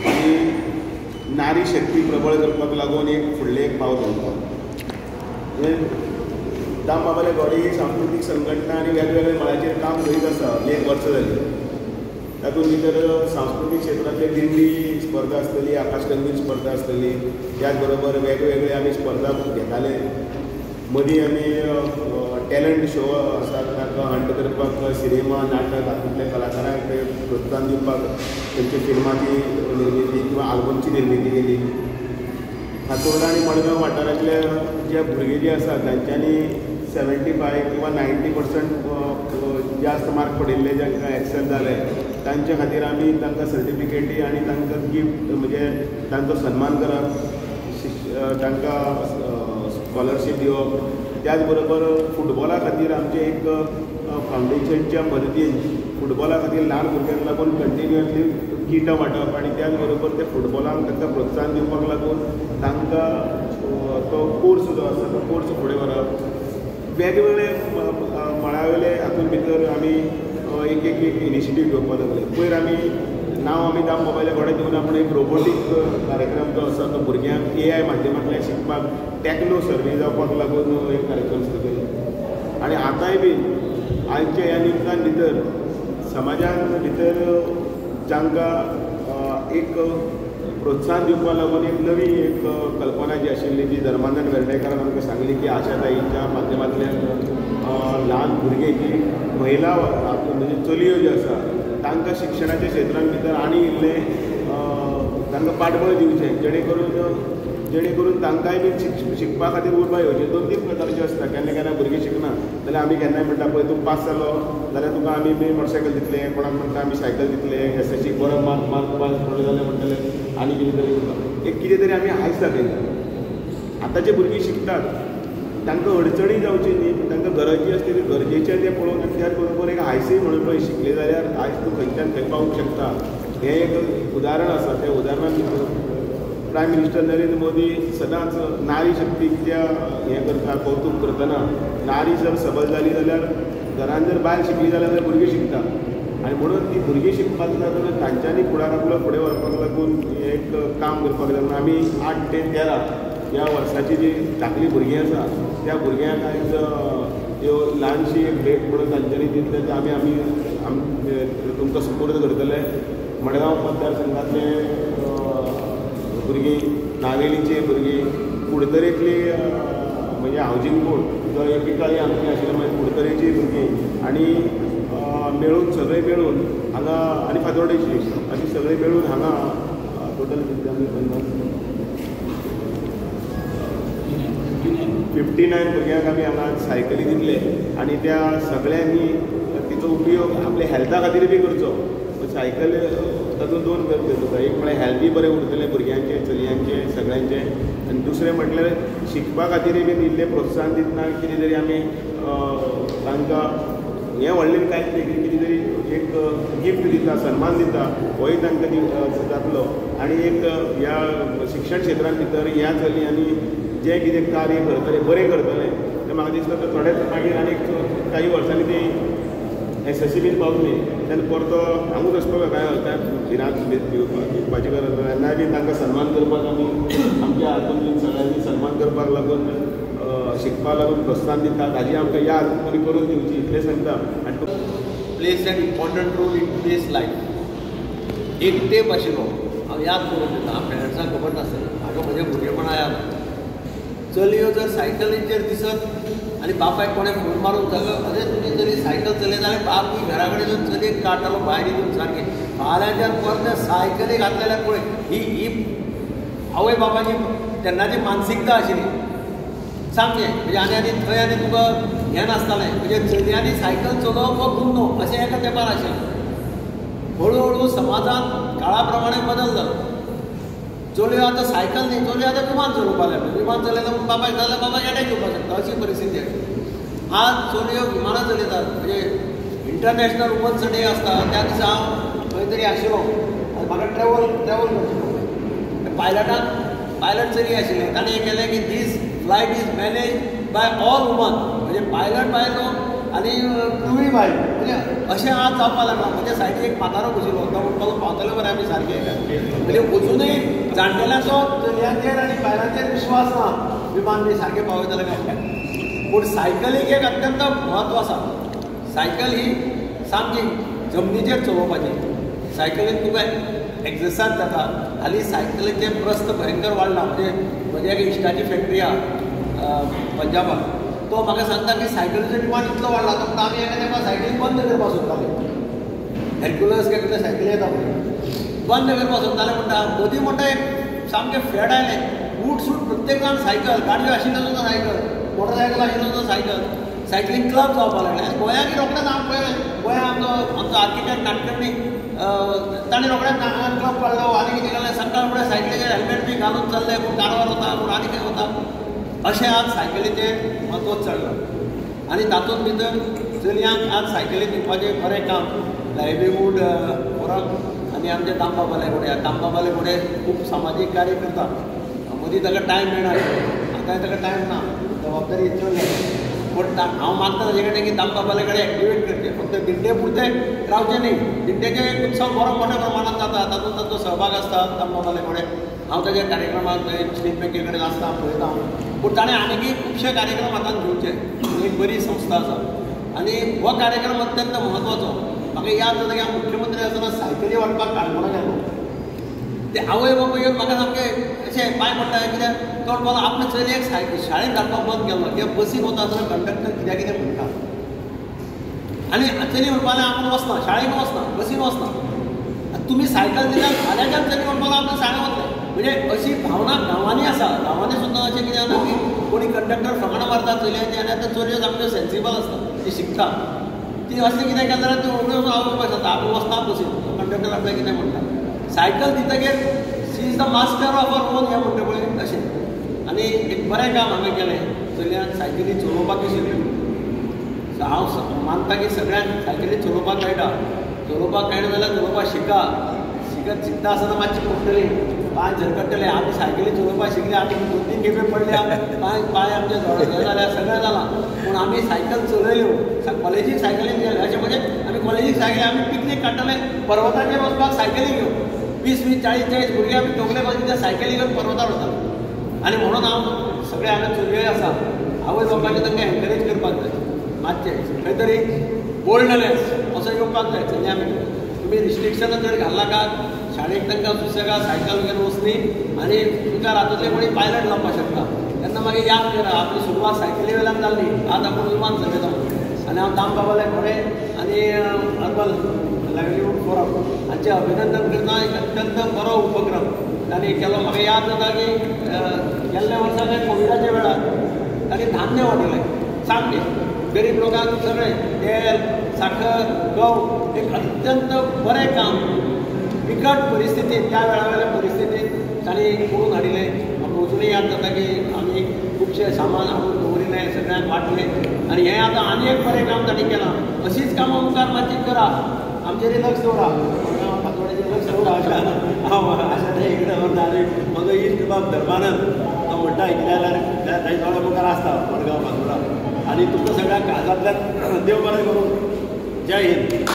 आणि नारी शक्ती प्रबळ करपाक लागून एक फुडलें एक पावल घालता. दाम बाबाले गोडे ही सांस्कृतीक संघटना आनी वेगवेगळ्या मळाचेर काम करीत आसा. एक वर्स जाली. तातूंत भितर सांस्कृतीक क्षेत्रांतले दिंडी स्पर्धा आसतली, आकाशकंदील स्पर्धा आसतली, त्याच बरोबर वेगवेगळे आमी स्पर्धा घेताले. मदीं आमी टॅलंट शो आसात तांकां हंट करपाक सिनेमा नाटक हातूंतल्या कलाकारांक प्रोत्साहन दिवपाक तेंचे फिल्माची निर्मिती किंवा आल्बमची निर्मिती केली. फातोर्डा आनी मडगांव वाठारांतले जे भुरगे जे आसात तांच्यांनी 75 किंवा 90% जास्त मार्क पडिल्ले जांकां एक्सेल जाले तांचे खातीर आमी तांकां सर्टिफिकेटी आनी तांकां गिफ्ट म्हणजे तांचो सन्मान करप, तांकां स्कॉलरशीप दिवप. त्याच बरोबर फुटबॉला खातीर आमचें एक फावंडेशनच्या मदतीन फुटबॉला खातीर ल्हान भुरग्यांक लागून कंटिन्युअसली किटां वांटप आनी त्याच बरोबर ते फुटबॉलाक तांकां प्रोत्साहन दिवपाक लागून तांकां तो कोर्स जो आसा तो कोर्स फुडें व्हरप. वेगवेगळे मळावेले हातूंत भितर आमी एक इनिशिएटीव घेवपाक लागले. पयर आमी नांव आमी दाम मोबायला घोडे दिवन आपण एक रोबोटीक कार्यक्रम जो आसा तो भुरग्यांक AI माध्यमांतल्यान शिकपाक टॅक्नो सर्वे जावपाक लागून एक कार्यक्रम सुरू केलो. आनी आतांय बी आयच्या ह्या निमतान भितर समाजान भितर जांकां एक प्रोत्साहन दिवपाक लागून एक नवी एक कल्पना जी आशिल्ली ती धर्मानंद वेर्डेकारान आमकां सांगली की आशाताईच्या माध्यमांतल्यान ल्हान भुरगे जी महिला म्हणजे चलयो ज्यो आसा तांकां शिक्षणाच्या क्षेत्रांत भितर आनी इल्लें तांकां पाठबळ दिवचें जेणे करून तांकांय बी शिकपा खातीर उर्बा येवची. 2-3 प्रकारच्यो आसता. केन्ना भुरगीं शिकना जाल्यार आमी केन्नाय म्हणटा पळय तूं पास जालो जाल्यार तुका आमी मोटरसायकल दितले, कोणाक म्हणटा आमी सायकल दितले, SSC बरो मार्क पास जाले म्हणटले आनी कितें तरी एक कितें तरी आमी आयज दाखयता. आतांचे भुरगीं शिकतात तांकां अडचणी जावची न्ही, तांकां गरज जी आसता ती गरजेचें तें पळोवन आनी त्याच बरोबर एक हायसय म्हणून पळय शिकले जाल्यार आयज तूं खंयच्यान खंय पावूंक शकता. हें एक उदाहरण आसा. त्या उदाहरणान प्रायम मिनिस्टर नरेंद्र मोदी सदांच नारी शक्तीच्या हें करता, कौतूक करतना नारी जर सबल जाली जाल्यार घरान जर बायल शिकली जाल्यार भुरगीं शिकता आनी म्हणून ती भुरगीं शिकपाक लागून तांच्यांनी फुडाराक फुडें व्हरपाक लागून एक काम करपाक लागून आमी 8 ते 13 ह्या वर्साची जी धाकली भुरगीं आसा त्या भुरग्यांक आयज ह्यो ल्हानशी एक भेट म्हणून तांच्यांनी दितले आमी तुमकां सुपूर्द करतले. मडगांव मतदारसंघांतले भुरगीं, नावेलीचे भुरगीं, कुडतरेंतली म्हणजे हावजींग बोर्ड जो एपिकाळी आमची आशिल्ली मागीर कुडतरेची भुरगीं आनी मेळून सगळे मेळून हांगा आनी फातोर्डेची अशी सगळे मेळून हांगा टोटल 59 भुरग्यांक आमी हांगा सायकली दितले आनी त्या सगळ्यांनी तिचो उपयोग आपल्या हेल्था खातीर बी करचो. सायकल तातूंत 2 गरजे तुका. एक म्हळ्यार हेल्थूय बरें उरतलें भुरग्यांचें, चलयांचें, सगळ्यांचें आनी दुसरें म्हटल्यार शिकपा खातीरय बी इल्लें प्रोत्साहन दितना कितें तरी आमी तांकां हें व्हडलें कांयच न्ही कितें तरी एक गिफ्ट दिता, सन्मान दिता होय तांकां जातलो. आनी एक ह्या शिक्षण क्षेत्रांत भितर ह्या चलयांनी जें कितें कार्य करतले बरें करतले तें म्हाका दिसता थोडेच मागीर आनीक काही वर्सांनी ती SSC बीन पावतली तेन्ना परतो हांगूच वचपाक काय घालतात भिरांत दिवपाची गरज ना. तेन्नाय बी तांकां सन्मान करपाक आमी आमच्या हातूंत सगळ्यांनी सन्मान करपाक लागून शिकपाक लागून प्रोत्साहन दितात. हाजी आमकां याद बरी करून दिवची इतलें सांगता. आनी place an important role in today's life. एक टेप आशिल्लो हांव याद करून दिता. पेरंट्सांक खबर नासलें म्हाका म्हज्या भुरगेपणा याद. चलयो जर सायकलीचेर दिसत आनी बापायक कोणें फोन मारून जालो अरे तुमी जरी सायकल चलयता जाल्यार बापूय घरा कडेन येवन चलयेक काडटालो भायर येवन सारकें फाल्यांच्यान परते सायकली घातलेल्यार पळय ही आवय बापाची तेन्नाची मानसिकता आशिल्ली सामकें. म्हणजे आनी थंय तुका हें नासतालें म्हणजे चलयांनी सायकल चलोवप हो गुन्नो अशें एका तेंपार आशिल्लें. हळू समाजांत काळा प्रमाणे बदल जालो. चलयो आतां सायकल न्ही, चलयो आतां विमान चलोवपाक लागले. विमान चलयता बापाय जाल्यार बापायक एटॅक येवपाक शकता अशी परिस्थिती आशिल्ली. आज चलयो विमानां चलयतात. म्हणजे इंटरनॅशनल वुमन्स डे आसता त्या दिसा हांव खंय तरी आशिल्लो आनी म्हाका ट्रॅवल करचें पडलें. पायलट चली आशिल्ले ताणें केलें की this flight is manage by all women. म्हणजे पायलट बायलो आनी टुवी बायक म्हणजे अशें आज जावपाक लागला. म्हणजे सायडीक एक म्हातारो बशिल्लो तो म्हणटालो पावतले बरें आमी सारके म्हणजे अजुनूय जाणटेल्यांचो चलयांचेर आनी बायलांचेर विश्वास ना विमान बी सारकें पावयतले काय. पूण सायकलीक एक अत्यंत म्हत्व आसा. सायकल ही सामकी जमनीचेर चलोवपाची. सायकलीन तुका एक्सरसायज जाता. हालीं सायकलीचें प्रस्त भयंकर वाडला. म्हणजे म्हजी एक इश्टाची फॅक्टरी आहा पंजाबाक. तो म्हाका सांगता की सायकलीचो डिमांड इतलो वाडला तो आमी एका तेंपा सायकलींग बंद करपा सोदताले. हॅरक्युलस काय सायकली येता पळय बंद करपा सोदताले म्हणटा. मदीं म्हणटा एक सामकें फेड आयलें. उठ सूट प्रत्येक जाण सायकल. गाडयो आशिल्ल्यो सुद्दां सायकल. मोटरसायकल आशिल्ल्यो सुद्दां सायकल. सायकलींग क्लब जावपाक लागले. आनी गोंयांक रोखडेंच हांव पळयलें. गोंयांत आमचो आर्किटेक्ट नाटकर्णी ताणें रोखडेंच हांगा क्लब काडलो. आनी कितें केलें सकाळ फुडें सायकलीचेर हेल्मेट बी घालून चल्ले. कोण कारवार वता कोण आनी खंय वता. अशें आज सायकलीचें म्हत्व चडलां. आनी तातूंत भितर चलयांक आज सायकली दिवपाचें बरें काम लायव्हलीहूड फॉरम आनी आमचे तांबा बालेगुडे. तांबा बालेगुडे खूब सामाजीक कार्य करता. मदीं ताका टायम मेळनाशिल्लो. आतां ताका टायम ना. जबाबदारी चड जाली. पूण हांव मागता ताजे कडेन की तांबा बालेगुडे एक्टिवेट करचे. फक्त दिंडे पुरते रावचे न्ही. दिंडेचे उत्सव बरो मोठ्या प्रमाणांत जाता. तातूंत ताचो सहभाग आसता तांबा बालेगुडे. हांव ताच्या कार्यक्रमांत स्टेट बँके कडेन आसता पळयता. पूण ताणें आनीकय खुबशे कार्यक्रम हातांत घेवचे. एक बरी संस्था आसा. आनी हो कार्यक्रम अत्यंत म्हत्वाचो. म्हाका याद जाता की हांव मुख्यमंत्री आसतना सायकली वाटपाक काणकोणा गेलो. ते आवय बापूय येवन म्हाका सामकें अशें पांय पडटा कित्याक तो म्हणपाक आपल्या चलयेक सायकल शाळेंत धाडपाक बंद केलो. कित्याक बसीन वता आसतना कंडक्टर कित्याक कितें म्हणटा. आनी चली म्हणपाक लागलें आपूण वचना शाळेक वचना बसीन वचना. तुमी सायकल दिल्यार फाल्यांच्यान चली म्हणपाक लागलो आपूण शाळें वतलें. म्हणजे अशी भावना गांवांनी आसा. गांवांनी सुद्दां अशें कितें जाता की कोणी कंडक्टर फकाणां मारता चलयांची आनी आतां चलयो सामक्यो सेन्सिबल आसता. ती शिकता. ती अशें कितें केलें जाल्यार ती उगड्यो आवडपाक शकता. आपूण वचना बसीन कंडक्टर आपल्याक कितें म्हणटा. सायकल दितकीर she is the master of our own हें म्हणटा पळय तशें. आनी एक बरें काम हांवें केलें. चलयांक सायकली चलोवपाक शिकयल्यो. हांव मानता की सगळ्यांक सायकली चलोवपाक कळटा. चलोवपाक कळना जाल्यार चलोवपाक शिका. शिकता आसतना मातशी पडटली पांय झरकटले. आमी सायकली चलोवपाक शिकले. आमी 2-3 खेपे पडल्या. पांय आमचे हें जाल्या सगळें जालां. पूण आमी सायकल चलयल्यो. कॉलेजीक सायकलीन गेले. अशें म्हणजे आमी कॉलेजीक सायकली आमी पिकनीक काडटाले पर्वताचेर वचपाक सायकली घेवन 20-40 भुरगे आमी तोगले कॉलेजीच्या सायकली घेवन पर्वतार वताले. आनी म्हणून हांव सगळे हांगा चलयो आसा आवय बापायचे तांकां एनकरेज करपाक जाय. मातशें खंय तरी बोल्डनेस असो येवपाक जाय चलयां भितर. तुमी रिस्ट्रिक्शन जर घालना का शाळेक तांकां सुसेगाद सायकल घेवन वचली आनी तुमकां रातूंतले कोणी पायलट जावपाक शकता. तेन्ना मागीर याद करा आपली सुरवात सायकली वेल्यान जाल्ली. आज आपूण विमान चलयता. आनी हांव तांबा बालेगुडे आनी अर्बन लायव्हलीहूड फॉरम हांचें अभिनंदन करता. एक अत्यंत बरो उपक्रम तांणी केलो. म्हाका याद जाता की गेल्ल्या वर्सा कोविडाच्या वेळार तांणी धान्य वांटिल्लें सामकें गरीब लोकांक सगळें तेल साखर गंव एक अत्यंत बरें काम. बिकट परिस्थितींत त्या वेळावेल्या परिस्थितींत तांणी करून हाडिल्लें. म्हाका अजुनूय याद जाता की आमी खुबशे सामान हाडून दवरिल्लें सगळ्यांक वांटलें. आनी हें आतां आनी एक बरें काम तांणी केलां. अशीच कामां मुखार मातशी करा. आमचेर लक्ष दवरा. फातोड्याचेर लक्ष दवरा. हांव अशें तें इकडे व्हरता. आनी म्हजो इश्ट बाब धर्मानंद तो म्हणटा कितें जाल्यार ताचे थोडे मुखार आसता मडगांव फातोडा. आनी तुमकां सगळ्यांक काळजांतल्यान देव बरें करूं. जय हिंद.